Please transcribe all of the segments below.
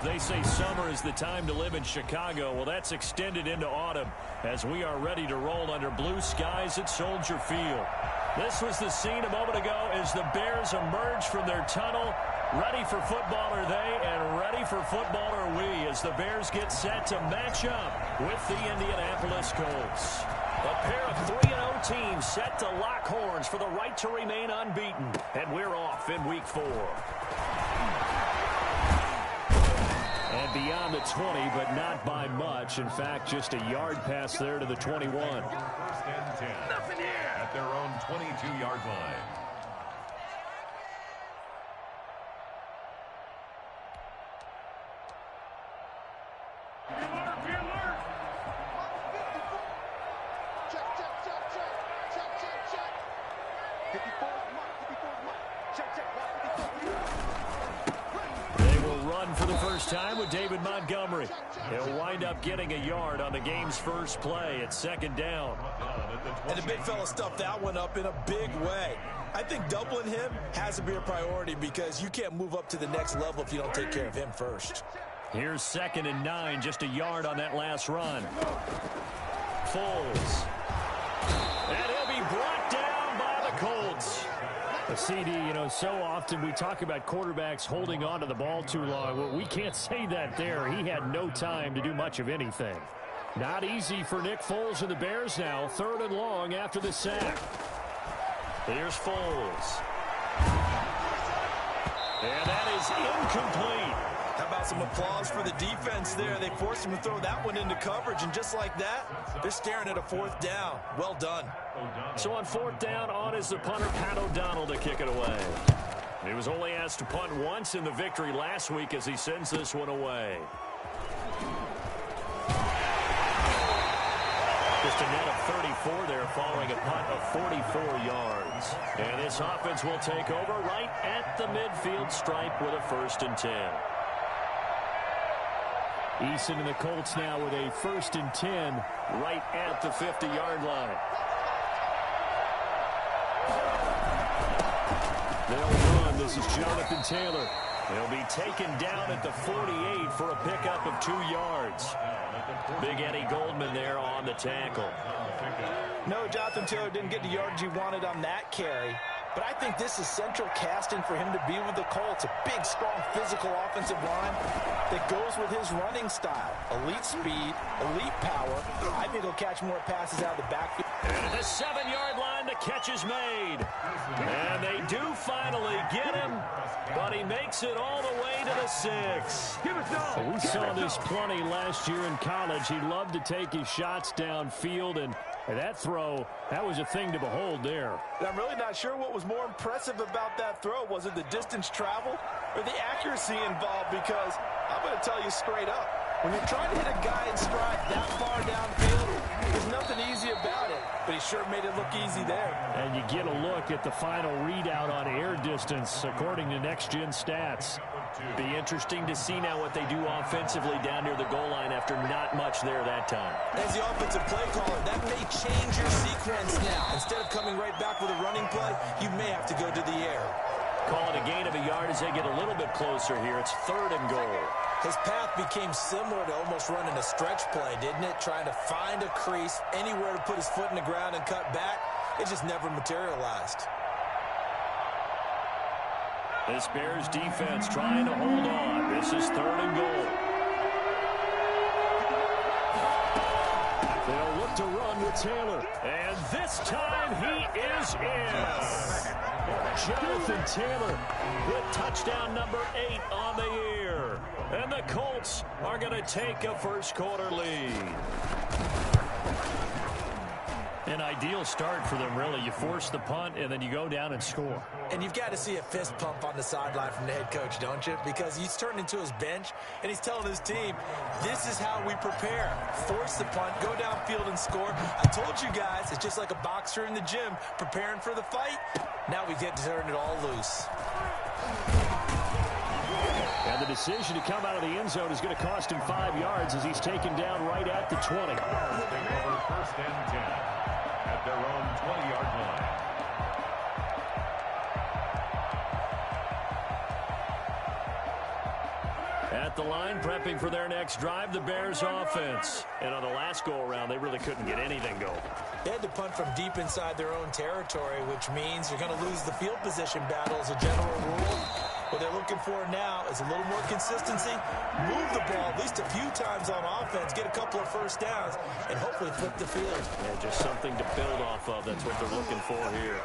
They say summer is the time to live in Chicago. Well, that's extended into autumn as we are ready to roll under blue skies at Soldier Field. This was the scene a moment ago as the Bears emerged from their tunnel. Ready for football are they, and ready for football are we as the Bears get set to match up with the Indianapolis Colts. A pair of 3-0 teams set to lock horns for the right to remain unbeaten. And we're off in Week 4. And beyond the 20, but not by much. In fact, just a yard pass there to the 21. First and 10. Nothing here. At their own 22-yard line. For the first time with David Montgomery. He'll wind up getting a yard on the game's first play at second down. And the big fella stuffed that one up in a big way. I think doubling him has to be a priority because you can't move up to the next level if you don't take care of him first. Here's 2nd and 9, just a yard on that last run. Foles. And he'll be brought down by the Colts. A CD, so often we talk about quarterbacks holding on to the ball too long. Well, we can't say that there. He had no time to do much of anything. Not easy for Nick Foles and the Bears now. 3rd and long after the sack. Here's Foles. And that is incomplete. How about some applause for the defense there? They forced him to throw that one into coverage, and just like that, they're staring at a 4th down. Well done. So on 4th down, on is the punter, Pat O'Donnell, to kick it away. He was only asked to punt once in the victory last week as he sends this one away. Just a net of 34 there following a punt of 44 yards. And this offense will take over right at the midfield stripe with a 1st and 10. Eason and the Colts now with a 1st and 10 right at the 50-yard line. They'll run. This is Jonathan Taylor. He'll be taken down at the 48 for a pickup of 2 yards. Big Eddie Goldman there on the tackle. No, Jonathan Taylor didn't get the yardage he wanted on that carry. But I think this is central casting for him to be with the Colts. A big, strong, physical offensive line that goes with his running style. Elite speed, elite power. I think he'll catch more passes out of the backfield. And at the 7-yard line, the catch is made. And they do finally get him, but he makes it all the way to the 6. We saw this plenty last year in college. He loved to take his shots downfield, and that throw, that was a thing to behold there. I'm really not sure what was more impressive about that throw. Was it the distance traveled or the accuracy involved? Because I'm going to tell you straight up, when you're trying to hit a guy in stride that far downfield, there's nothing easy about it. But he sure made it look easy there. And you get a look at the final readout on air distance, according to Next Gen Stats. Be interesting to see now what they do offensively down near the goal line after not much there that time. As the offensive play caller, that may change your sequence now. Instead of coming right back with a running play, you may have to go to the air. Call it a gain of a yard as they get a little bit closer here. It's 3rd and goal. His path became similar to almost running a stretch play, didn't it? Trying to find a crease, anywhere to put his foot in the ground and cut back. It just never materialized. This Bears defense trying to hold on. This is 3rd and goal. They'll look to run with Taylor. And this time he is in. Jonathan Taylor with touchdown number 8 on the year. And the Colts are going to take a first-quarter lead. An ideal start for them, really. You force the punt, and then you go down and score. And you've got to see a fist pump on the sideline from the head coach, don't you? Because he's turned into his bench, and he's telling his team, this is how we prepare. Force the punt, go downfield and score. I told you guys, it's just like a boxer in the gym preparing for the fight. Now we get to turn it all loose. And the decision to come out of the end zone is going to cost him 5 yards as he's taken down right at the 20. First and 10 at their own 20-yard line. At at the line, prepping for their next drive, the Bears offense. And on the last go-around, they really couldn't get anything going. They had to punt from deep inside their own territory, which means you're going to lose the field position battle as a general rule. What they're looking for now is a little more consistency, move the ball at least a few times on offense, get a couple of first downs, and hopefully flip the field. Yeah, just something to build off of. That's what they're looking for here.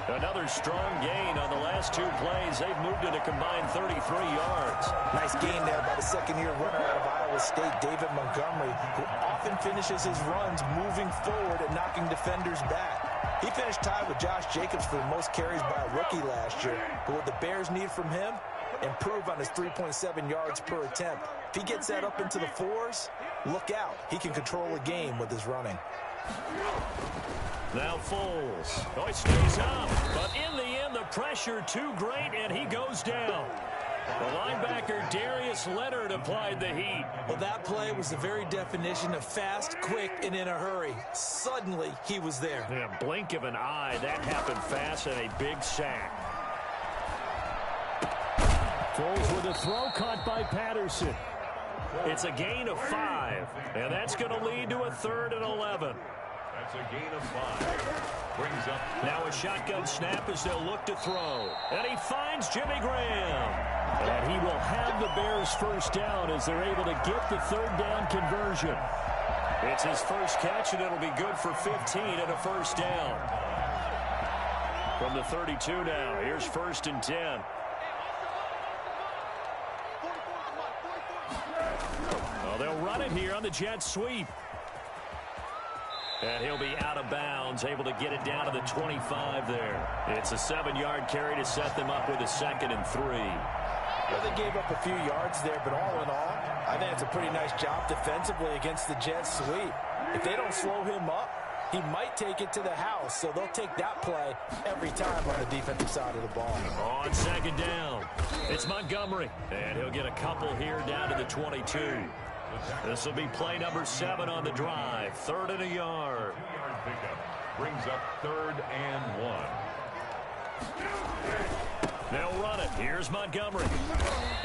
Another strong gain on the last two plays. They've moved it a combined 33 yards. Nice gain there by the second-year runner out of Iowa State, David Montgomery, who often finishes his runs moving forward and knocking defenders back. He finished tied with Josh Jacobs for the most carries by a rookie last year. But what the Bears need from him, improve on his 3.7 yards per attempt. If he gets that up into the fours, look out. He can control a game with his running. Now Foles. Oh, he stays up. But in the end, the pressure too great, and he goes down. The linebacker Darius Leonard applied the heat. Well, that play was the very definition of fast, quick, and in a hurry. Suddenly, he was there. In a blink of an eye, that happened fast, and a big sack. Foles with a throw caught by Patterson. It's a gain of 5, and that's going to lead to a 3rd and 11. That's a gain of 5. Brings up. Now a shotgun snap as they'll look to throw. And he finds Jimmy Graham. And he will have the Bears first down as they're able to get the 3rd down conversion. It's his first catch, and it'll be good for 15 and a first down. From the 32 now, here's 1st and 10. Well, they'll run it here on the jet sweep. And he'll be out of bounds, able to get it down to the 25 there. It's a 7-yard carry to set them up with a 2nd and 3. Well, they gave up a few yards there, but all in all, I think it's a pretty nice job defensively against the jet sweep. If they don't slow him up, he might take it to the house, so they'll take that play every time on the defensive side of the ball. On 2nd down, it's Montgomery, and he'll get a couple here down to the 22. This will be play number 7 on the drive. 3rd and a yard. Brings up 3rd and 1. They'll run it. Here's Montgomery.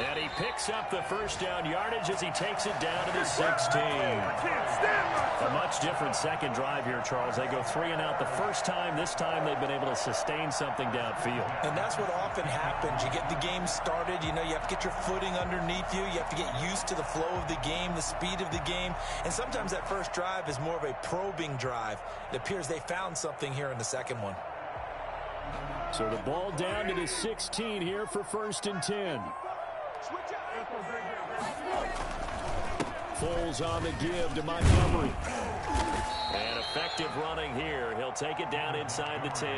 And he picks up the first down yardage as he takes it down to the 16. A much different second drive here, Charles. They go 3 and out the first time. This time they've been able to sustain something downfield. And that's what often happens. You get the game started. You know, you have to get your footing underneath you. You have to get used to the flow of the game, the speed of the game. And sometimes that first drive is more of a probing drive. It appears they found something here in the second one. So the ball down to the 16 here for 1st and 10. Foles on the give to Montgomery. And effective running here. He'll take it down inside the 10.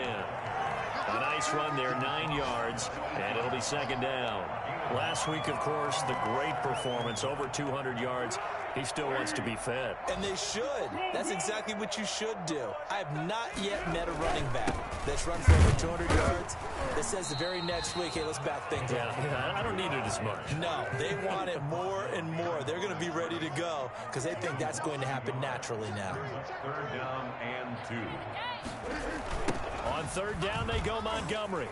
A nice run there, 9 yards, and it'll be 2nd down. Last week, of course, the great performance, over 200 yards. He still wants to be fed. And they should. That's exactly what you should do. I have not yet met a running back that's run for over 200 yards that says the very next week, hey, let's back things up. Yeah, I don't need it as much. No, they want it more and more. They're going to be ready to go because they think that's going to happen naturally now. 3rd down and 2. On 3rd down, they go Montgomery.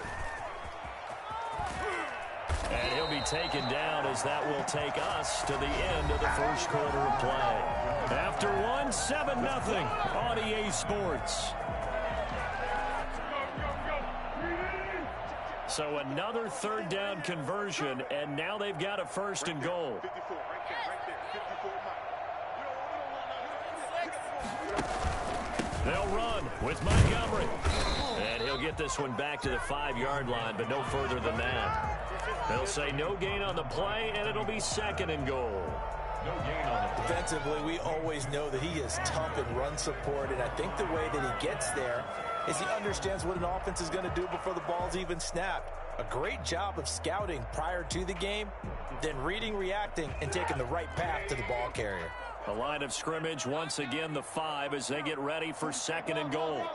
And he'll be taken down as that will take us to the end of the first quarter of play. After 1, 7-0 on EA Sports. So another 3rd down conversion, and now they've got a 1st and goal. They'll run with Montgomery. And he'll get this one back to the 5-yard line, but no further than that. They'll say no gain on the play, and it'll be 2nd and goal. No gain on the play. Defensively, we always know that he is tough in run support, and I think the way that he gets there is he understands what an offense is going to do before the ball's even snapped. A great job of scouting prior to the game, then reading, reacting, and taking the right path to the ball carrier. The line of scrimmage, once again, the 5 as they get ready for 2nd and goal.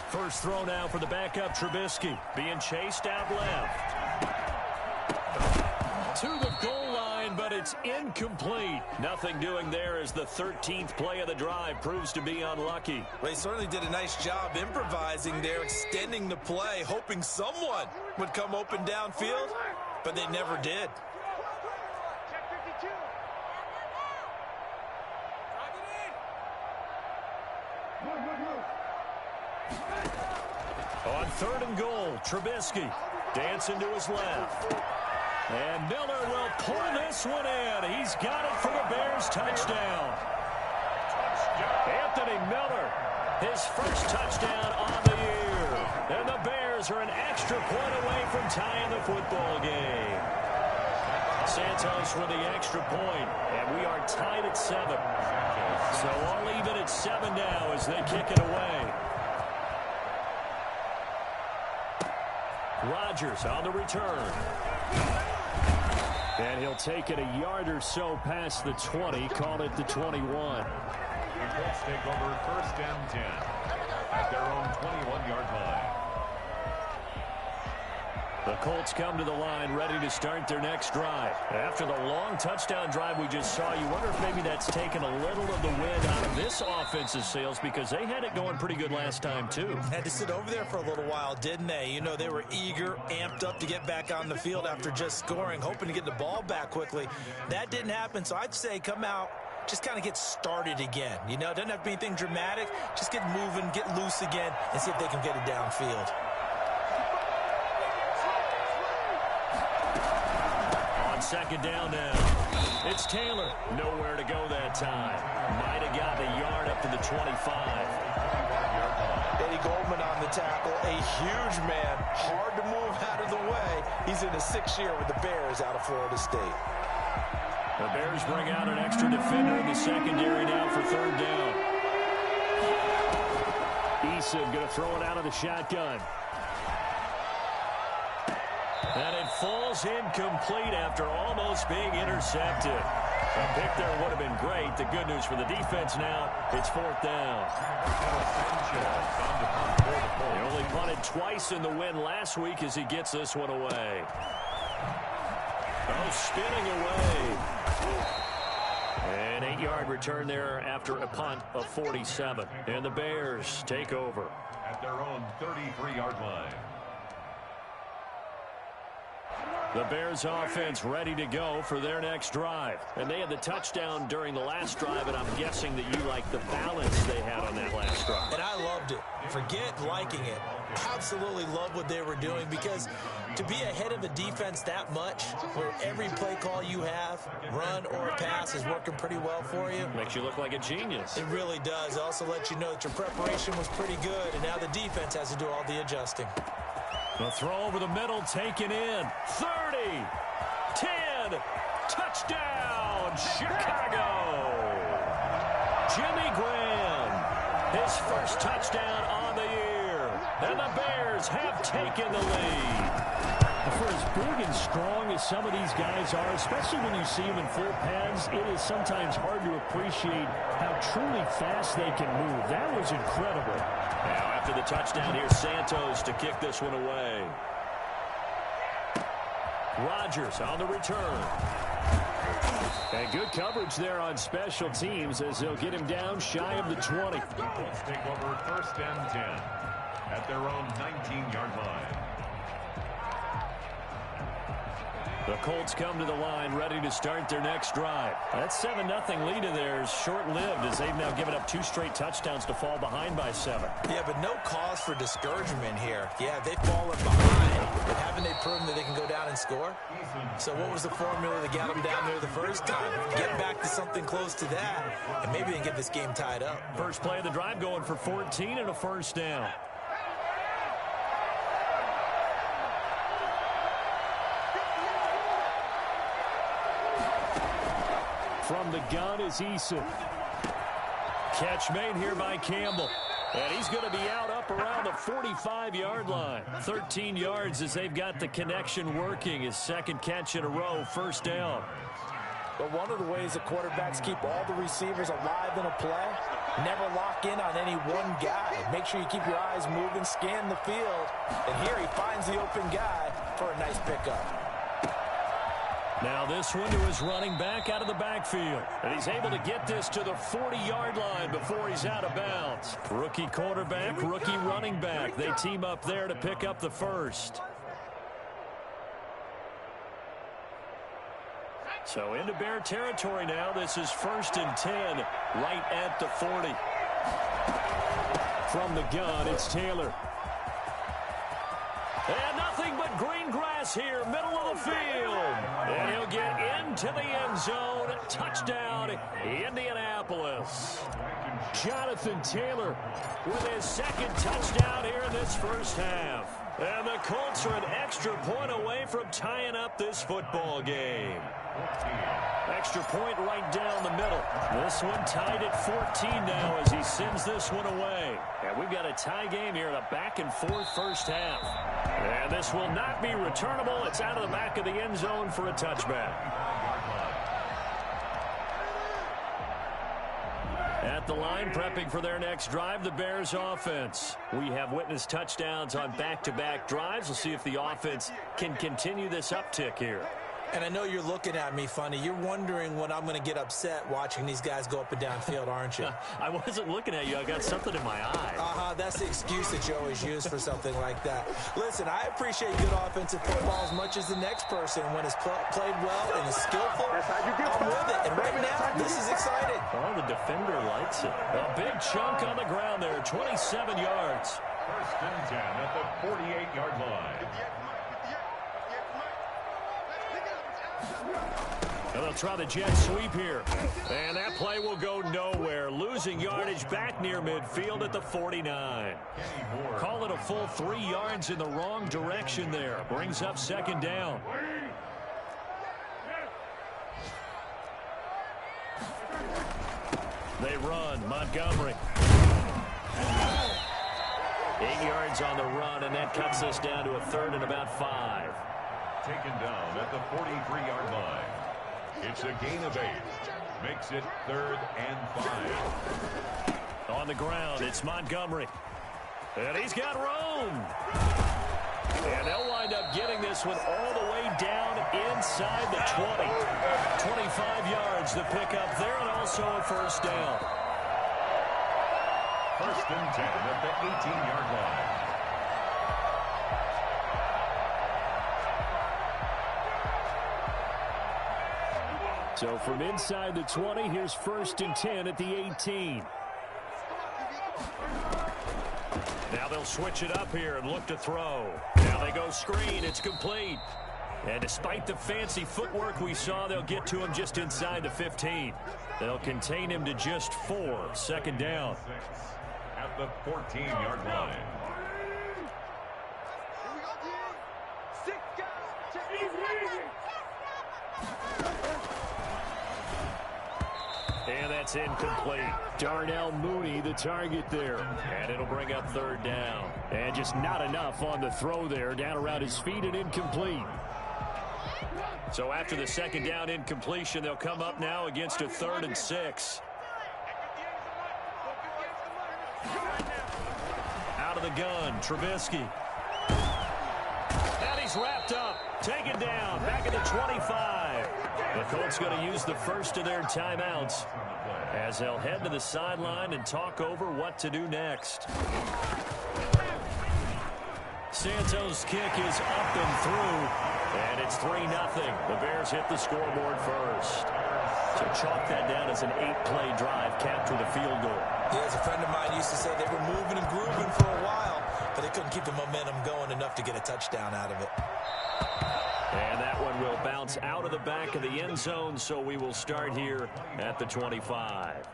First throw now for the backup Trubisky. Being chased out left. To the goal line, but it's incomplete. Nothing doing there as the 13th play of the drive proves to be unlucky. Well, he certainly did a nice job improvising there, extending the play, hoping someone would come open downfield. but they never did. On 3rd and goal, Trubisky dancing to his left. And Miller will pour this one in. He's got it for the Bears touchdown. Anthony Miller, his first touchdown on the year. And the Bears are an extra point away from tying the football game. Santos with the extra point, and we are tied at 7. So all even at 7 now as they kick it away. Rodgers on the return. And he'll take it a yard or so past the 20, call it the 21. The Colts take over 1st and 10 at their own 21-yard line. The Colts come to the line ready to start their next drive. After the long touchdown drive we just saw, you wonder if maybe that's taken a little of the wind out of this offense's sails because they had it going pretty good last time too. Had to sit over there for a little while, didn't they? You know, they were eager, amped up to get back on the field after just scoring, hoping to get the ball back quickly. That didn't happen, so I'd say come out, just kind of get started again. You know, it doesn't have to be anything dramatic. Just get moving, get loose again, and see if they can get it downfield. Second down now. It's Taylor. Nowhere to go that time. Might have gotten a yard up to the 25. Eddie Goldman on the tackle. A huge man. Hard to move out of the way. He's in his 6th year with the Bears out of Florida State. The Bears bring out an extra defender in the secondary now for 3rd down. Eason going to throw it out of the shotgun. And it falls incomplete after almost being intercepted. A pick there would have been great. The good news for the defense now, it's 4th down. He only punted twice in the win last week as he gets this one away. Oh, spinning away. An 8-yard return there after a punt of 47. And the Bears take over at their own 33-yard line. The Bears offense ready to go for their next drive. And they had the touchdown during the last drive, and I'm guessing that you like the balance they had on that last drive. And I loved it. Forget liking it. Absolutely love what they were doing because to be ahead of a defense that much, where every play call you have, run or pass, is working pretty well for you. Makes you look like a genius. It really does. It also lets you know that your preparation was pretty good, and now the defense has to do all the adjusting. The throw over the middle, taken in. 30, 10, touchdown, Chicago. Jimmy Graham, his first touchdown on the year. And the Bears have taken the lead. For as big and strong as some of these guys are, especially when you see them in full pads, it is sometimes hard to appreciate how truly fast they can move. That was incredible. Now after the touchdown, here's Santos to kick this one away. Rodgers on the return. And good coverage there on special teams as they'll get him down shy of the 20. Let's take over 1st and 10 at their own 19-yard line. The Colts come to the line ready to start their next drive. That 7-0 lead of theirs short-lived as they've now given up 2 straight touchdowns to fall behind by 7. Yeah, but no cause for discouragement here. Yeah, they've fallen behind, but haven't they proven that they can go down and score? So what was the formula that got them down there the first time? Get back to something close to that, and maybe they can get this game tied up. First play of the drive going for 14 and a first down. From the gun is Eason. Catch made here by Campbell. And he's going to be out up around the 45-yard line. 13 yards as they've got the connection working. His second catch in a row, first down. But one of the ways that quarterbacks keep all the receivers alive in a play, never lock in on any one guy. Make sure you keep your eyes moving, scan the field. And here he finds the open guy for a nice pickup. Now this one to his running back out of the backfield. And he's able to get this to the 40-yard line before he's out of bounds. Rookie quarterback, rookie running back. They team up there to pick up the first. So into Bear territory now. This is 1st and 10, right at the 40. From the gun, it's Taylor. And nothing but green grass here, middle of the field. And he'll get into the end zone. Touchdown, Indianapolis. Jonathan Taylor with his 2nd touchdown here in this first half. And the Colts are an extra point away from tying up this football game. Extra point right down the middle. This one tied at 14 now as he sends this one away. And we've got a tie game here in a back-and-forth first half. And this will not be returnable. It's out of the back of the end zone for a touchback. At the line, prepping for their next drive, the Bears offense. We have witnessed touchdowns on back-to-back drives. We'll see if the offense can continue this uptick here. And I know you're looking at me funny. You're wondering when I'm going to get upset watching these guys go up and down field, aren't you? I wasn't looking at you. I got something in my eye. That's the excuse that you always use for something like that. Listen, I appreciate good offensive football as much as the next person. When it's played well and is skillful, I'm with it. And right now, this is exciting. Oh, the defender likes it. A big chunk on the ground there, 27 yards. 1st and 10 at the 48-yard line. And they'll try the jet sweep here. And that play will go nowhere. Losing yardage back near midfield at the 49. Call it a full 3 yards in the wrong direction there. Brings up 2nd down. They run. Montgomery. 8 yards on the run, and that cuts us down to a 3rd and about 5. Taken down at the 43-yard line. It's a gain of 8. Makes it 3rd and 5. On the ground, it's Montgomery. And he's got room. And they'll wind up getting this one all the way down inside the 20. 25 yards to pick up there, and also a 1st down. 1st and 10 at the 18-yard line. So from inside the 20, here's 1st and 10 at the 18. Now they'll switch it up here and look to throw. Now they go screen. It's complete. And despite the fancy footwork we saw, they'll get to him just inside the 15. They'll contain him to just 4. 2nd down. At the 14-yard line. And that's incomplete. Darnell Mooney, the target there. And it'll bring up 3rd down. And just not enough on the throw there. Down around his feet and incomplete. So after the 2nd down incompletion, they'll come up now against a 3rd and 6. Out of the gun, Trubisky. And he's wrapped up. Taken down. Back at the 25. The Colts going to use the first of their timeouts as they'll head to the sideline and talk over what to do next. Santos' kick is up and through, and it's 3-0. The Bears hit the scoreboard first. So chalk that down as an 8-play drive, capped with a field goal. Yeah, as a friend of mine used to say, they were moving and grooving for a while, but they couldn't keep the momentum going enough to get a touchdown out of it. And that one will bounce out of the back of the end zone, so we will start here at the 25.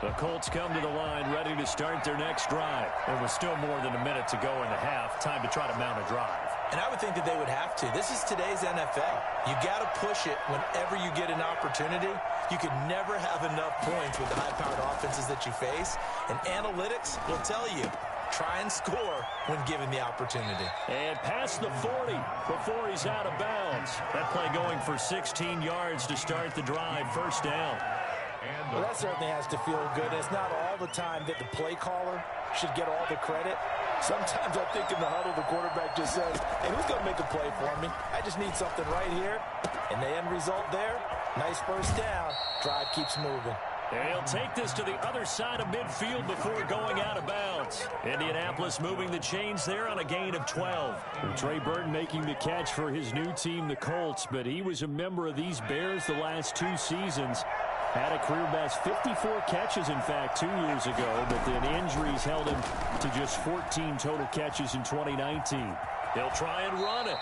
The Colts come to the line ready to start their next drive. There was still more than a minute to go in the half. Time to try to mount a drive. And I would think that they would have to. This is today's NFL. You got to push it whenever you get an opportunity. You can never have enough points with the high-powered offenses that you face. And analytics will tell you, try and score when given the opportunity. And past the 40 before he's out of bounds. That play going for 16 yards to start the drive. 1st down. Well, that certainly has to feel good. It's not all the time that the play caller should get all the credit. Sometimes I think in the huddle, the quarterback just says, hey, who's going to make a play for me? I just need something right here. And the end result there, nice 1st down. Drive keeps moving. And he'll take this to the other side of midfield before going out of bounds. Indianapolis moving the chains there on a gain of 12. And Trey Burton making the catch for his new team, the Colts, but he was a member of these Bears the last 2 seasons. Had a career best 54 catches, in fact, 2 years ago, but then injuries held him to just 14 total catches in 2019. He'll try and run it.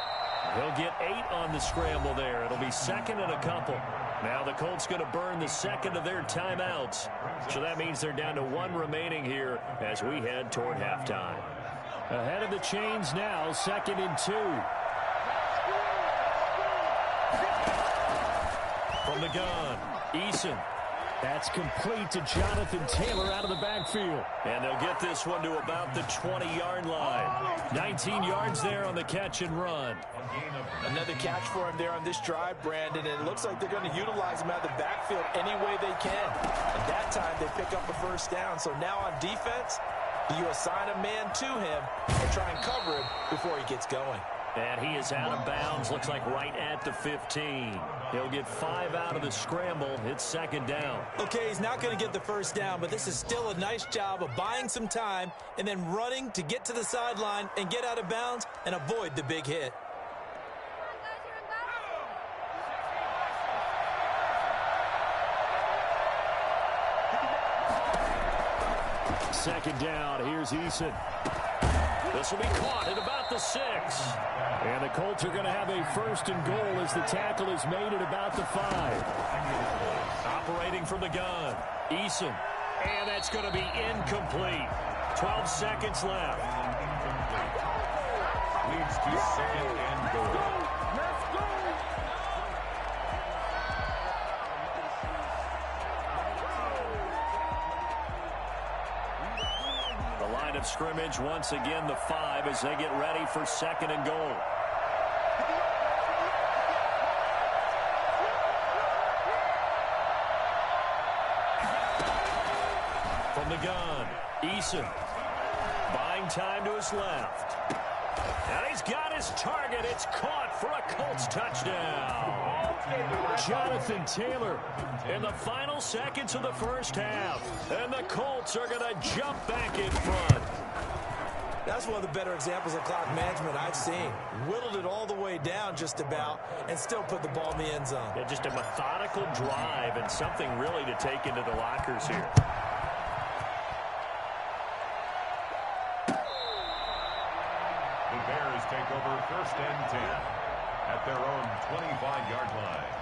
He'll get 8 on the scramble there. It'll be second and a couple. Now the Colts going to burn the second of their timeouts. So that means they're down to 1 remaining here as we head toward halftime. Ahead of the chains now, 2nd and 2. From the gun, Eason. That's complete to Jonathan Taylor out of the backfield. And they'll get this one to about the 20-yard line. 19 yards there on the catch and run. Another catch for him there on this drive, Brandon, and it looks like they're going to utilize him out of the backfield any way they can. And that time they pick up a first down. So now on defense, you assign a man to him and try and cover him before he gets going. And he is out of bounds, looks like right at the 15. He'll get 5 out of the scramble. It's second down. Okay, he's not going to get the first down, but this is still a nice job of buying some time and then running to get to the sideline and get out of bounds and avoid the big hit. Second down, here's Eason. This will be caught at about the 6. And the Colts are going to have a first and goal as the tackle is made at about the 5. Operating from the gun, Eason. And that's going to be incomplete. 12 seconds left. Leads to second and goal. Of scrimmage once again the 5 as they get ready for second and goal. From the gun, Eason buying time to his left, and he's got his target. It's caught for a Colts touchdown. Jonathan Taylor in the final seconds of the first half. And the Colts are going to jump back in front. That's one of the better examples of clock management I've seen. Whittled it all the way down just about and still put the ball in the end zone. Yeah, just a methodical drive and something really to take into the lockers here. The Bears take over first and 10 at their own 25-yard line.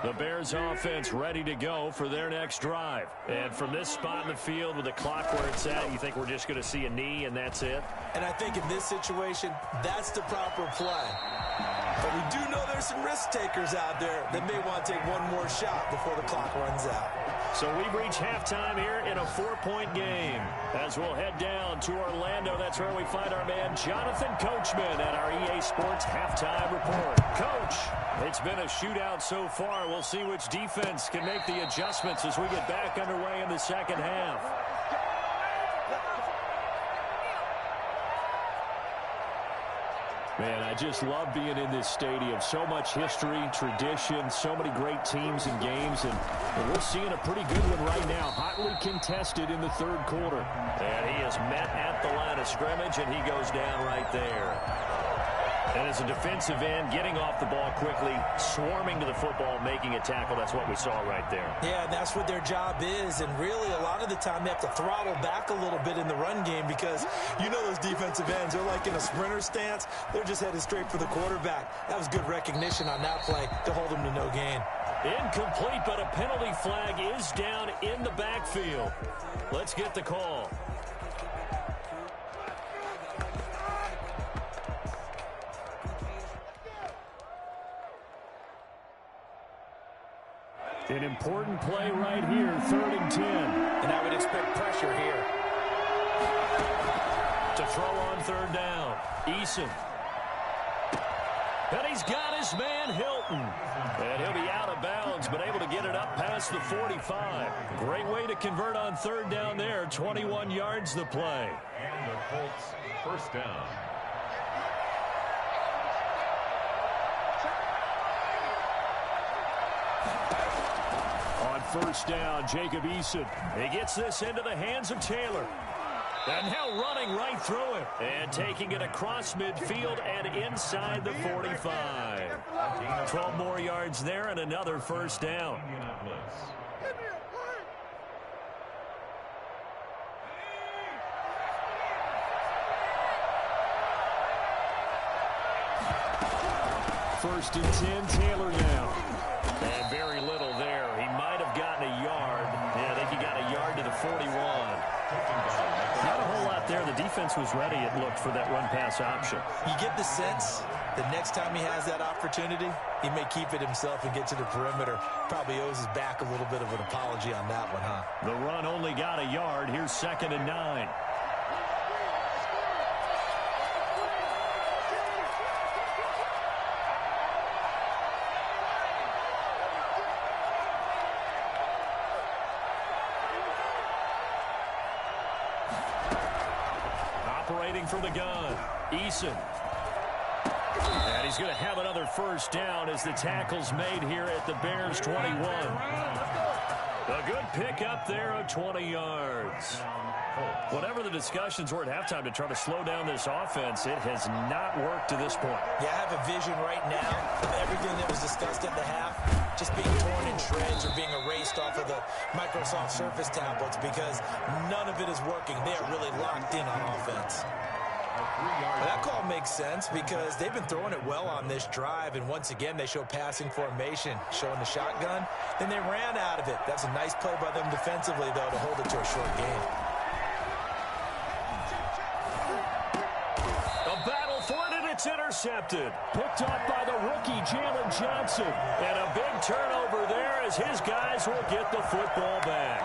The Bears offense ready to go for their next drive. And from this spot in the field with the clock where it's at, you think we're just going to see a knee and that's it? And I think in this situation, that's the proper play. But we do know there's some risk takers out there that may want to take one more shot before the clock runs out. So we've reached halftime here in a 4-point game. As we'll head down to Orlando, that's where we find our man Jonathan Coachman at our EA Sports Halftime Report. Coach, it's been a shootout so far. We'll see which defense can make the adjustments as we get back underway in the second half. Man, I just love being in this stadium. So much history, tradition, so many great teams and games, and we're seeing a pretty good one right now. Hotly contested in the third quarter. And he is met at the line of scrimmage, and he goes down right there. And as a defensive end, getting off the ball quickly, swarming to the football, making a tackle, that's what we saw right there. Yeah, that's what their job is, and really a lot of the time they have to throttle back a little bit in the run game because you know those defensive ends, they're like in a sprinter stance. They're just headed straight for the quarterback. That was good recognition on that play to hold them to no gain. Incomplete, but a penalty flag is down in the backfield. Let's get the call. An important play right here, 3rd and 10. And I would expect pressure here. To throw on 3rd down, Eason. And he's got his man Hilton. And he'll be out of bounds, but able to get it up past the 45. Great way to convert on 3rd down there. 21 yards the play. And the Colts first down. On first down, Jacob Eason. He gets this into the hands of Taylor. And now running right through him. And taking it across midfield and inside the 45. 12 more yards there and another first down. First and 10, Taylor now. And very little there. He might have gotten a yard. Yeah, I think he got a yard to the 41. Not a whole lot there. The defense was ready, it looked, for that run-pass option. You get the sense that next time he has that opportunity, he may keep it himself and get to the perimeter. Probably owes his back a little bit of an apology on that one, huh? The run only got a yard. Here's 2nd and 9. Operating from the gun, Eason. And he's going to have another first down as the tackle's made here at the Bears' 21. A good pickup there of 20 yards. Whatever the discussions were at halftime to try to slow down this offense, it has not worked to this point. Yeah, I have a vision right now of everything that was discussed at the half just being torn in shreds or being erased off of the Microsoft Surface tablets because none of it is working. They are really locked in on offense. Well, that call makes sense because they've been throwing it well on this drive, and once again, they show passing formation, showing the shotgun. Then they ran out of it. That's a nice play by them defensively, though, to hold it to a short gain. A battle for it, and it's intercepted. Picked up by the rookie, Jalen Johnson. And a big turnover there as his guys will get the football back.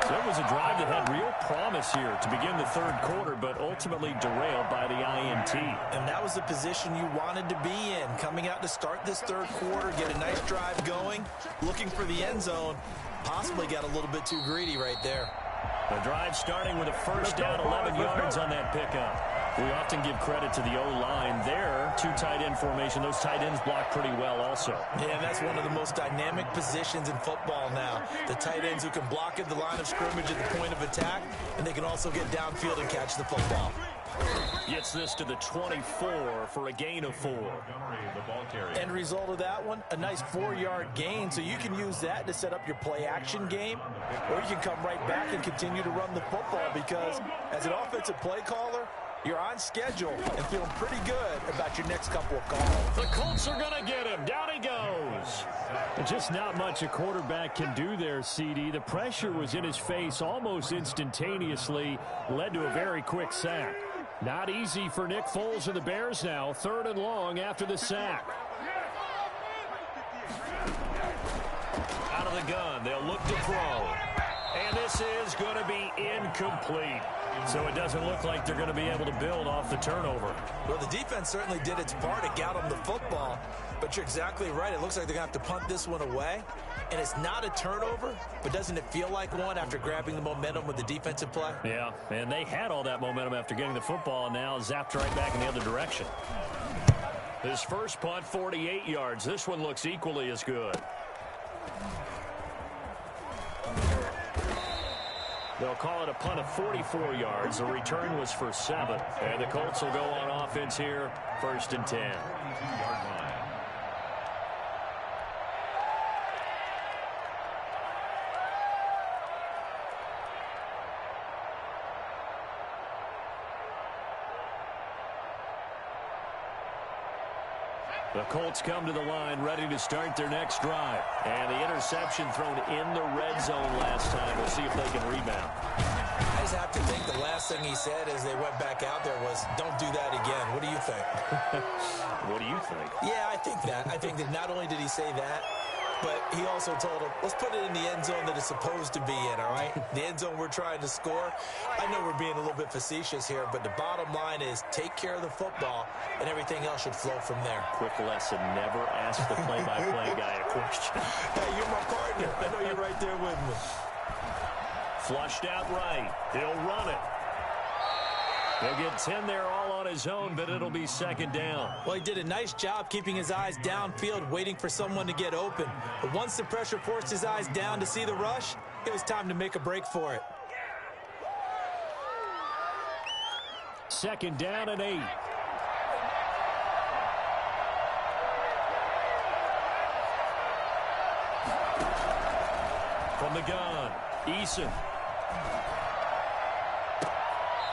So it was a drive that had real promise here to begin the third quarter, but ultimately derailed by the INT. And that was the position you wanted to be in, coming out to start this third quarter, get a nice drive going, looking for the end zone. Possibly got a little bit too greedy right there. The drive starting with a first down, 11 yards on that pickup. We often give credit to the O-line there. Two tight end formation. Those tight ends block pretty well also. Yeah, and that's one of the most dynamic positions in football now. The tight ends who can block at the line of scrimmage at the point of attack, and they can also get downfield and catch the football. Gets this to the 24 for a gain of 4. End result of that one, a nice 4-yard gain, so you can use that to set up your play-action game, or you can come right back and continue to run the football because as an offensive play caller, you're on schedule and feeling pretty good about your next couple of calls. The Colts are going to get him. Down he goes. Just not much a quarterback can do there, CD. The pressure was in his face almost instantaneously, led to a very quick sack. Not easy for Nick Foles and the Bears now. 3rd and long after the sack. Out of the gun, they'll look to throw. And this is going to be incomplete. So it doesn't look like they're going to be able to build off the turnover. Well, the defense certainly did its part to get them the football. But you're exactly right. It looks like they're going to have to punt this one away. And it's not a turnover, but doesn't it feel like one after grabbing the momentum with the defensive play? Yeah, and they had all that momentum after getting the football, and now zapped right back in the other direction. His first punt, 48 yards. This one looks equally as good. They'll call it a punt of 44 yards. The return was for 7. And the Colts will go on offense here, 1st and 10. The Colts come to the line ready to start their next drive. And the interception thrown in the red zone last time. We'll see if they can rebound. I just have to think the last thing he said as they went back out there was, don't do that again. What do you think? What do you think? Yeah, I think that. I think that not only did he say that, but he also told him, let's put it in the end zone that it's supposed to be in, all right? The end zone we're trying to score. I know we're being a little bit facetious here, but the bottom line is take care of the football, and everything else should flow from there. Quick lesson, never ask the play-by-play guy a question. Hey, you're my partner. I know you're right there with me. Flushed out right. He'll run it. He'll get 10 there all on his own, but it'll be second down. Well, he did a nice job keeping his eyes downfield, waiting for someone to get open. But once the pressure forced his eyes down to see the rush, it was time to make a break for it. Second down and 8. From the gun, Eason.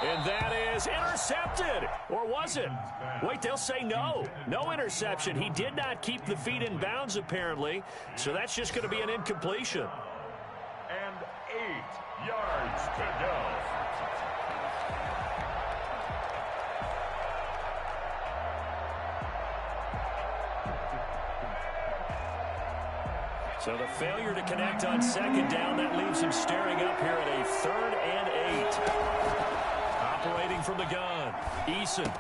And that is intercepted. Or was it? Wait, they'll say no. No interception. He did not keep the feet in bounds, apparently. So that's just going to be an incompletion. And 8 yards to go. So the failure to connect on second down, that leaves him staring up here at a 3rd and 8. Operating from the gun, Eason.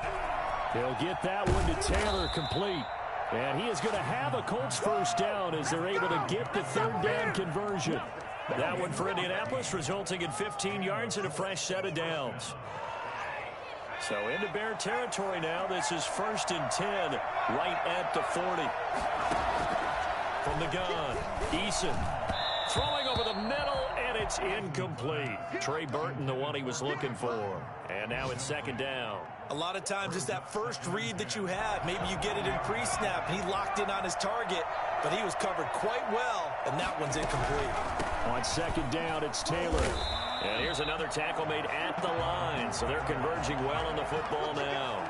He'll get that one to Taylor complete. And he is going to have a Colts first down as they're able to get the 3rd down conversion. That one for Indianapolis, resulting in 15 yards and a fresh set of downs. So into Bear territory now. This is 1st and 10, right at the 40. From the gun, Eason throwing over the middle, and it's incomplete. Trey Burton, the one he was looking for. And now it's second down. A lot of times it's that first read that you have. Maybe you get it in pre-snap, and he locked in on his target, but he was covered quite well, and that one's incomplete. On second down, it's Taylor. And here's another tackle made at the line, so they're converging well on the football now.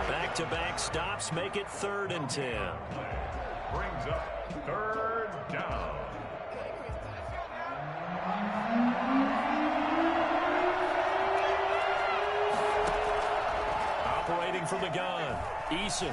Back-to-back stops make it 3rd and 10. Brings up 3rd down. Operating from the gun, Eason.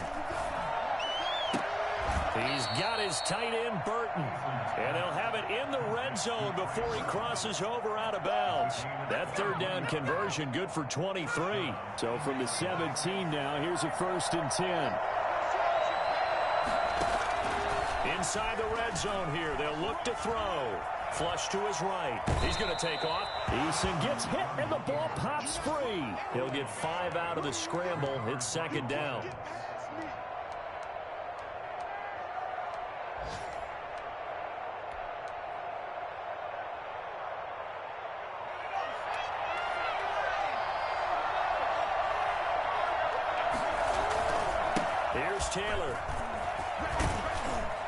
He's got his tight end, Burton. And they'll have it in the red zone before he crosses over out of bounds. That 3rd down conversion good for 23. So from the 17 now, here's a 1st and 10. Inside the red zone here, they'll look to throw. Flush to his right. He's going to take off. Eason gets hit, and the ball pops free. He'll get 5 out of the scramble. It's second down. Here's Taylor.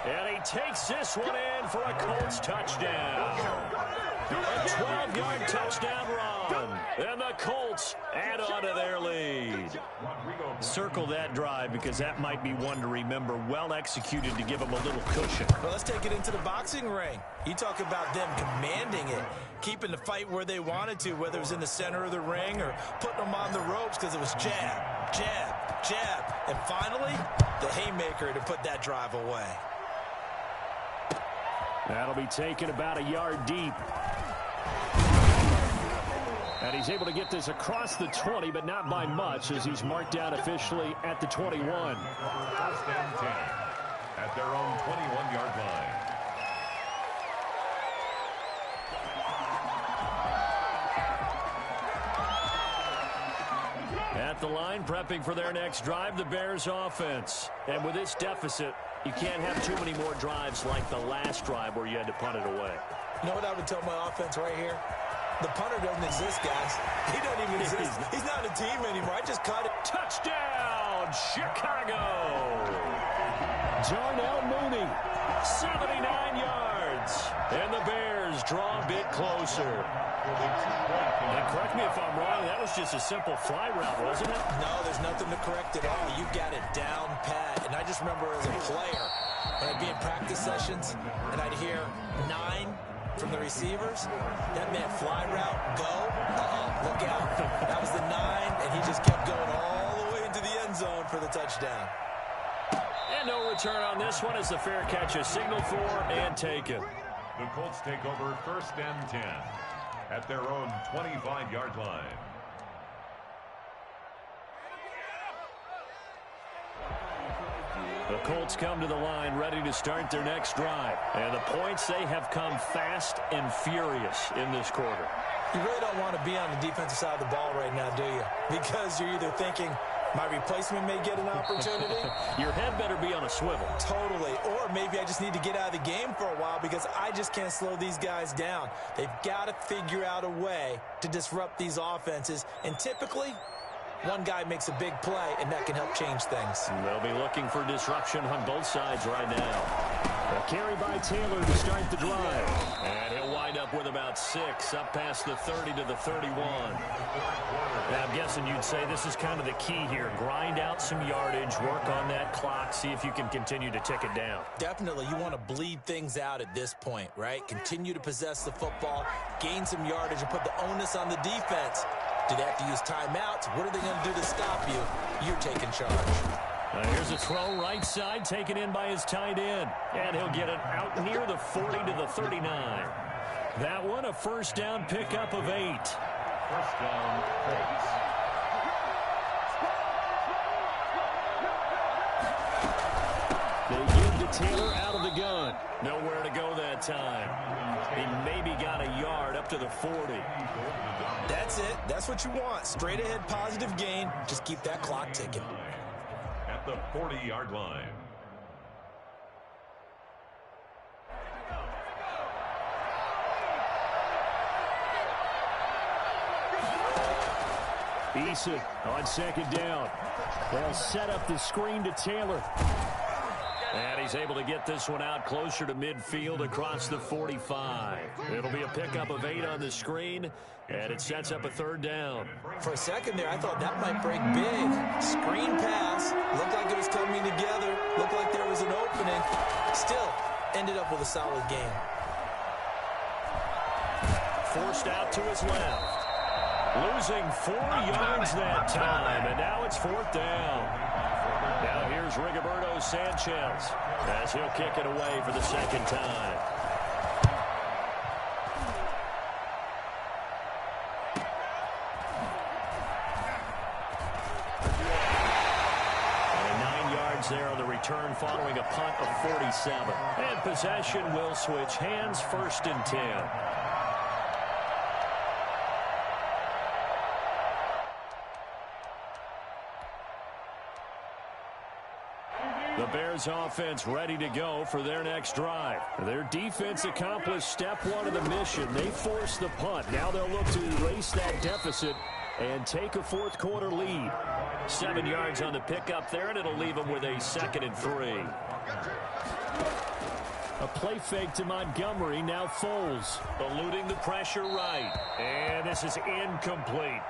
And he takes this one in for a Colts touchdown. A 12-yard touchdown run. And the Colts add on to their lead. Circle that drive because that might be one to remember. Well executed to give them a little cushion. Well, let's take it into the boxing ring. You talk about them commanding it, keeping the fight where they wanted to, whether it was in the center of the ring or putting them on the ropes because it was jab, jab, jab. And finally, the haymaker to put that drive away. That'll be taken about a yard deep. And he's able to get this across the 20, but not by much, as he's marked down officially at the 21. 1st and 10 at their own 21-yard line. At the line, prepping for their next drive, the Bears offense. And with this deficit, you can't have too many more drives like the last drive where you had to punt it away. You know what I would tell my offense right here? The punter doesn't exist, guys. He doesn't even exist. He's not a team anymore. I just cut it. Touchdown, Chicago! Darnell Mooney, 79 yards. And the Bears draw a bit closer. And correct me if I'm wrong, that was just a simple fly route, wasn't it? No, there's nothing to correct at all. You got it down pat. And I just remember as a player, when I'd be in practice sessions, and I'd hear 9 from the receivers, that meant fly route, go, look out. That was the 9, and he just kept going all the way into the end zone for the touchdown. And no return on this one as the fair catch is signaled for and taken. The Colts take over 1st and 10 at their own 25-yard line. The Colts come to the line ready to start their next drive. And the points, they have come fast and furious in this quarter. You really don't want to be on the defensive side of the ball right now, do you? Because you're either thinking, my replacement may get an opportunity. Your head better be on a swivel. Totally. Or maybe I just need to get out of the game for a while because I just can't slow these guys down. They've got to figure out a way to disrupt these offenses. And typically, one guy makes a big play, and that can help change things. They'll be looking for disruption on both sides right now. A carry by Taylor to start the drive. And he'll wind up with about 6, up past the 30 to the 31. Now, I'm guessing you'd say this is kind of the key here. Grind out some yardage, work on that clock, see if you can continue to tick it down. Definitely. You want to bleed things out at this point, right? Continue to possess the football, gain some yardage, and put the onus on the defense. Do they have to use timeouts? What are they going to do to stop you? You're taking charge. Here's a throw right side, taken in by his tight end. And he'll get it out near the 40 to the 39. That one, a first down pickup of 8. First down, Colts. They give to Taylor out of the gun. Nowhere to go that time. He maybe got a yard up to the 40. That's it. That's what you want. Straight ahead positive gain. Just keep that clock ticking. At the 40-yard line. Eason on second down. They'll set up the screen to Taylor. And he's able to get this one out closer to midfield across the 45. It'll be a pickup of 8 on the screen, and it sets up a third down. For a second there, I thought that might break big. Screen pass. Looked like it was coming together. Looked like there was an opening. Still, ended up with a solid game. Forced out to his left. Losing 4 yards that time, and now it's 4th down. Now here's Rigoberto Sanchez as he'll kick it away for the second time. And 9 yards there on the return following a punt of 47. And possession will switch hands, 1st and 10. The Bears offense ready to go for their next drive. Their defense accomplished step 1 of the mission. They forced the punt. Now they'll look to erase that deficit and take a 4th quarter lead. 7 yards on the pickup there, and it'll leave them with a 2nd and 3. A play fake to Montgomery. Now Foles eluding the pressure right. And this is incomplete.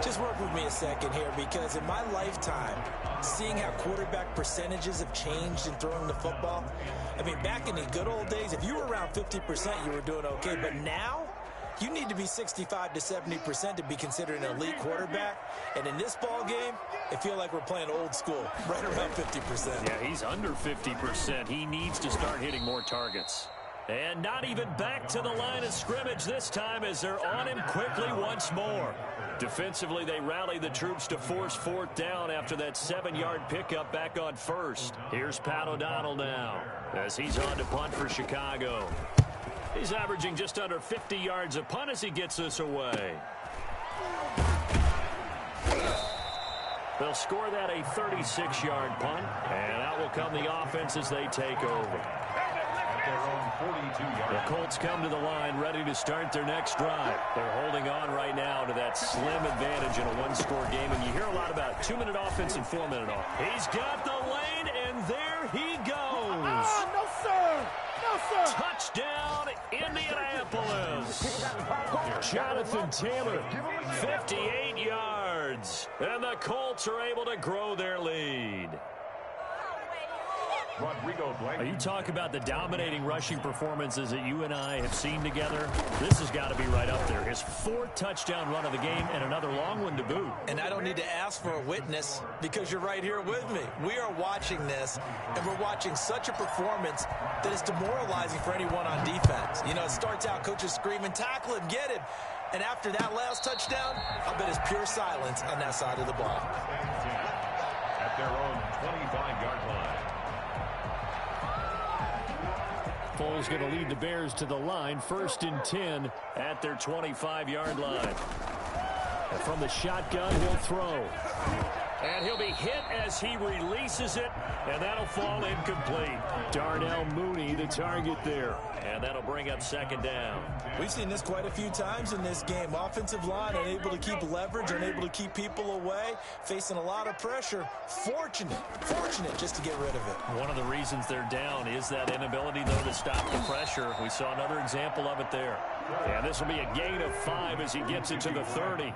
Just work with me a second here, because in my lifetime, seeing how quarterback percentages have changed in throwing the football, I mean, back in the good old days, if you were around 50%, you were doing okay. But now, you need to be 65 to 70% to be considered an elite quarterback. And in this ball game, I feel like we're playing old school, right around 50%. Yeah, he's under 50%. He needs to start hitting more targets. And not even back to the line of scrimmage this time as they're on him quickly once more. Defensively, they rally the troops to force 4th down after that 7-yard pickup back on 1st. Here's Pat O'Donnell now as he's on to punt for Chicago. He's averaging just under 50 yards a punt as he gets this away. They'll score that a 36-yard punt, and out will come the offense as they take over. The Colts come to the line ready to start their next drive. They're holding on right now to that slim advantage in a 1-score game, and you hear a lot about 2-minute offense and 4-minute offense. He's got the lane, and there he goes. No, sir. No, sir. Touchdown, Indianapolis. Jonathan Taylor, 58 yards, and the Colts are able to grow their lead. You talk about the dominating rushing performances that you and I have seen together. This has got to be right up there. His 4th touchdown run of the game and another long one to boot. And I don't need to ask for a witness because you're right here with me. We are watching this, and we're watching such a performance that is demoralizing for anyone on defense. You know, it starts out coaches screaming, tackle him, get him. And after that last touchdown, I bet it's pure silence on that side of the ball. At their own 25-yard line. Foles going to lead the Bears to the line. 1st and 10 at their 25-yard line. And from the shotgun, he'll throw. And he'll be hit as he releases it, and that'll fall incomplete. Darnell Mooney, the target there. And that'll bring up 2nd down. We've seen this quite a few times in this game. Offensive line unable to keep leverage, unable to keep people away, facing a lot of pressure. Fortunate just to get rid of it. One of the reasons they're down is that inability, though, to stop the pressure. We saw another example of it there. And this will be a gain of 5 as he gets it to the 30.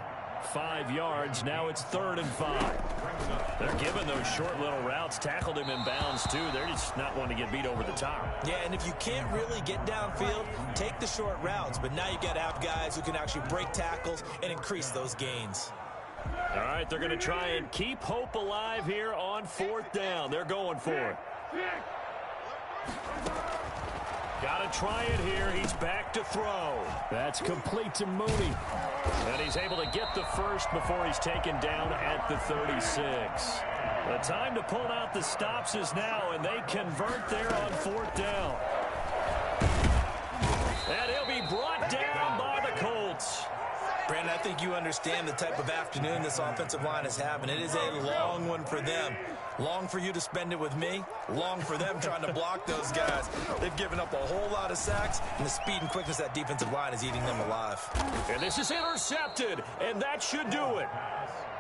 5 yards. Now it's 3rd and 5. They're giving those short little routes. Tackled him in bounds, too. They're just not wanting to get beat over the top. Yeah, and if you can't really get downfield, take the short routes. But now you got to have guys who can actually break tackles and increase those gains. All right, they're going to try and keep hope alive here on 4th down. They're going for it. Got to try it here. He's back to throw. That's complete to Mooney. And he's able to get the first before he's taken down at the 36. The time to pull out the stops is now, and they convert there on 4th down. And he'll be brought down by the Colts. Brandon, I think you understand the type of afternoon this offensive line is having. It is a long one for them. Long for you to spend it with me. Long for them trying to block those guys. They've given up a whole lot of sacks, and the speed and quickness of that defensive line is eating them alive. And this is intercepted, and that should do it.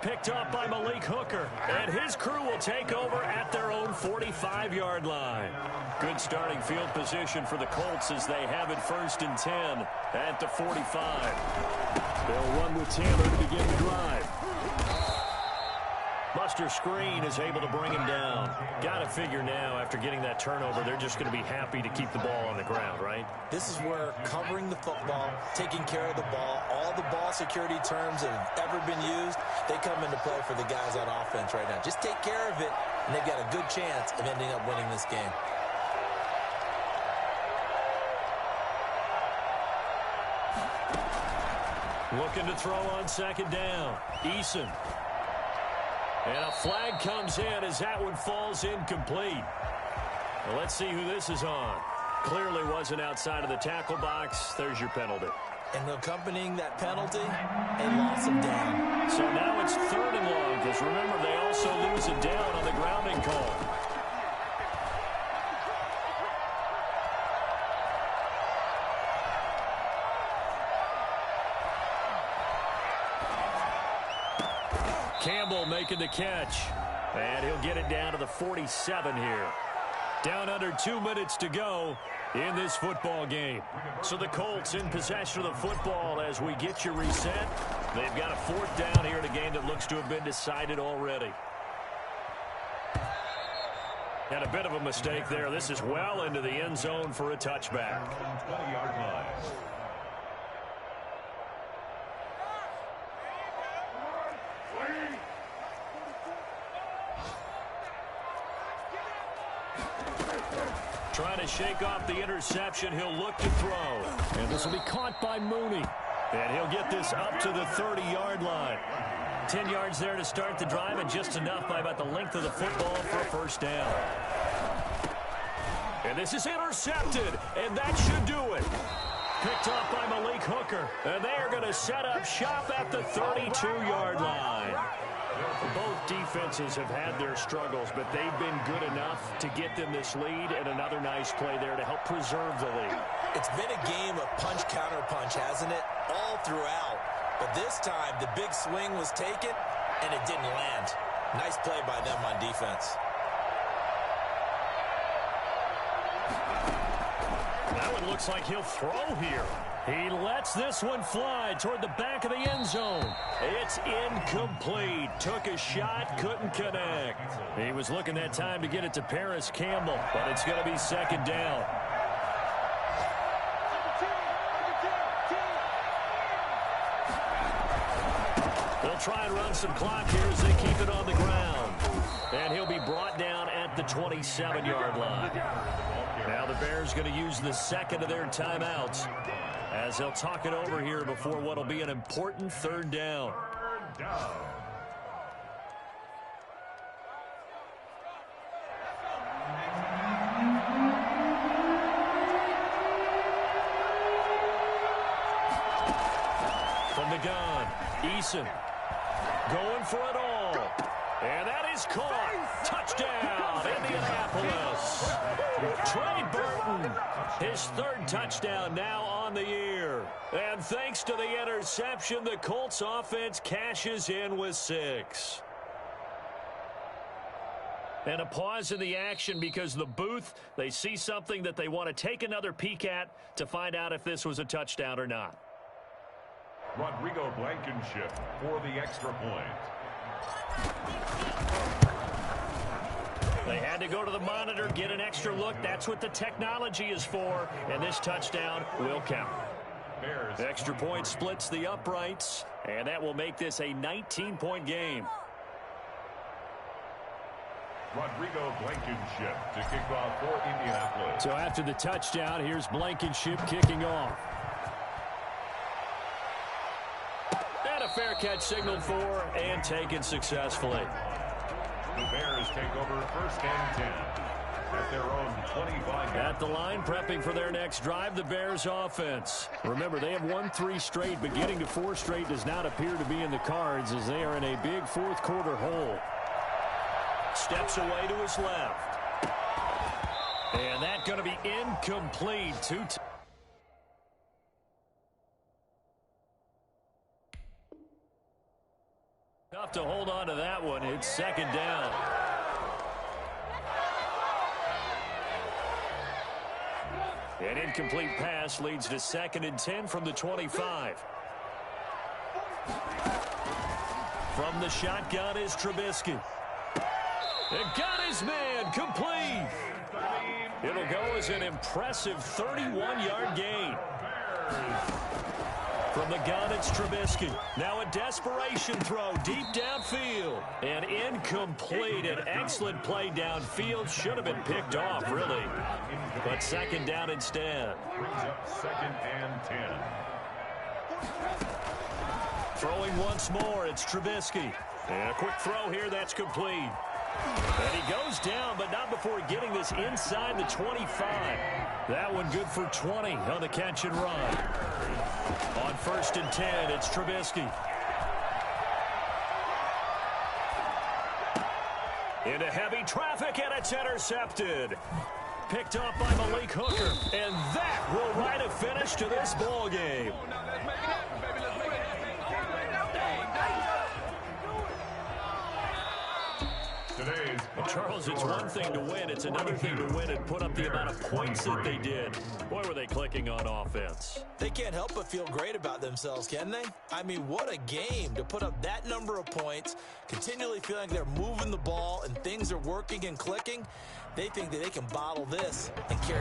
Picked up by Malik Hooker, and his crew will take over at their own 45-yard line. Good starting field position for the Colts as they have it 1st and 10 at the 45. They'll run with Taylor to begin the drive. Buster Screen is able to bring him down. Got to figure now, after getting that turnover, they're just going to be happy to keep the ball on the ground, right? This is where covering the football, taking care of the ball, all the ball security terms that have ever been used, they come into play for the guys on offense right now. Just take care of it, and they've got a good chance of ending up winning this game. Looking to throw on 2nd down. Eason. And a flag comes in as that one falls incomplete. Well, let's see who this is on. Clearly wasn't outside of the tackle box. There's your penalty. And accompanying that penalty, a loss of down. So now it's 3rd and long, because remember, they also lose a down on the grounding call. Campbell making the catch. And he'll get it down to the 47 here. Down under 2 minutes to go in this football game. So the Colts in possession of the football as we get you reset. They've got a 4th down here in a game that looks to have been decided already. And a bit of a mistake there. This is well into the end zone for a touchback. 20-yard line. Trying to shake off the interception. He'll look to throw. And this will be caught by Mooney. And he'll get this up to the 30-yard line. 10 yards there to start the drive, and just enough by about the length of the football for a 1st down. And this is intercepted, and that should do it. Picked up by Malik Hooker. And they are going to set up shop at the 32-yard line. Both defenses have had their struggles, but they've been good enough to get them this lead, and another nice play there to help preserve the lead. It's been a game of punch-counter-punch, hasn't it? All throughout. But this time, the big swing was taken, and it didn't land. Nice play by them on defense. That one looks like he'll throw here. He lets this one fly toward the back of the end zone. It's incomplete. Took a shot, couldn't connect. He was looking that time to get it to Paris Campbell, but it's going to be 2nd down. They'll try and run some clock here as they keep it on the ground. And he'll be brought down at the 27-yard line. Now the Bears going to use the 2nd of their timeouts as they'll talk it over here before what will be an important 3rd down. Mason. Going for it all. And that is caught. Touchdown, Indianapolis. Trey Burton, his third touchdown now on the year. And thanks to the interception, the Colts offense cashes in with 6. And a pause in the action because the booth, they see something that they want to take another peek at to find out if this was a touchdown or not. Rodrigo Blankenship for the extra point. They had to go to the monitor, get an extra look. That's what the technology is for. And this touchdown will count. Bears. Extra point splits the uprights. And that will make this a 19-point game. Rodrigo Blankenship to kick off for Indianapolis. So after the touchdown, here's Blankenship kicking off. And a fair catch signaled for and taken successfully. The Bears take over 1st and 10 at their own 25. At the line, prepping for their next drive, the Bears offense. Remember, they have won 3 straight, but getting to 4 straight does not appear to be in the cards as they are in a big fourth quarter hole. Steps away to his left. And that's going to be incomplete. Tough to hold on to that one. It's 2nd down. An incomplete pass leads to 2nd and 10 from the 25. From the shotgun is Trubisky. And got his man complete. It'll go as an impressive 31-yard gain. From the gun, it's Trubisky. Now a desperation throw deep downfield. And incomplete. An excellent play downfield. Should have been picked off, really. But 2nd down instead. Brings up 2nd and 10. Throwing once more, it's Trubisky. And a quick throw here, that's complete. And he goes down, but not before getting this inside the 25. That one good for 20 on the catch and run. On 1st and 10, it's Trubisky. Into heavy traffic, and it's intercepted. Picked off by Malik Hooker. And that will write a finish to this ball game. Charles, it's one thing to win. It's another thing to win and put up the amount of points that they did. Boy, were they clicking on offense. They can't help but feel great about themselves, can they? I mean, what a game to put up that number of points, continually feeling they're moving the ball and things are working and clicking. They think that they can bottle this and carry